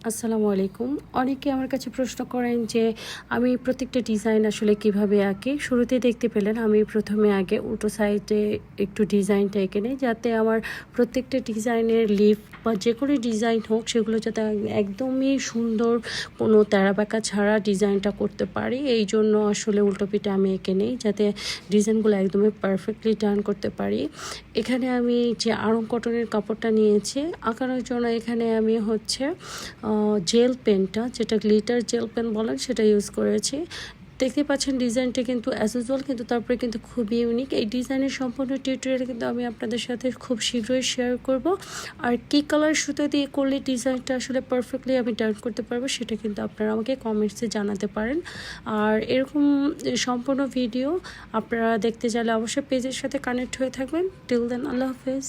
আসসালামু আলাইকুম। অনেকে আমার কাছে প্রশ্ন করেন যে আমি প্রত্যেকটা ডিজাইন আসলে কিভাবে আঁকি। শুরুতেই দেখতে পেলেন আমি প্রথমে আগে উল্টো সাইডে একটু ডিজাইনটা এঁকে নিই, যাতে আমার প্রত্যেকটা ডিজাইনের লিফ বা যে কোনো ডিজাইন হোক সেগুলো যাতে একদমই সুন্দর, কোনো তেড়াবেঁকা ছাড়া ডিজাইনটা করতে পারি। এই জন্য আসলে উল্টো পিঠে আমি এঁকে নিই, যাতে ডিজাইনগুলো একদমই পারফেক্টলি টার্ন করতে পারি। এখানে আমি যে আড়ং কটনের কাপড়টা নিয়েছি আঁকানোর জন্য, এখানে আমি জেল পেনটা, যেটা গ্লিটার জেল পেন বলেন, সেটা ইউজ করেছি। দেখতে পাচ্ছেন ডিজাইনটা কিন্তু অ্যাজ ইউজুয়াল, কিন্তু তারপরে কিন্তু খুবই ইউনিক। এই ডিজাইনের সম্পূর্ণ টিউটোরিয়াল কিন্তু আমি আপনাদের সাথে খুব শীঘ্রই শেয়ার করব। আর কী কালার সুতো দিয়ে করলে ডিজাইনটা আসলে পারফেক্টলি আমি টার্ন করতে পারবো, সেটা কিন্তু আপনারা আমাকে কমেন্টসে জানাতে পারেন। আর এরকম সম্পূর্ণ ভিডিও আপনারা দেখতে চাইলে অবশ্যই পেজের সাথে কানেক্ট হয়ে থাকবেন। টিল দেন, আল্লাহ হাফেজ।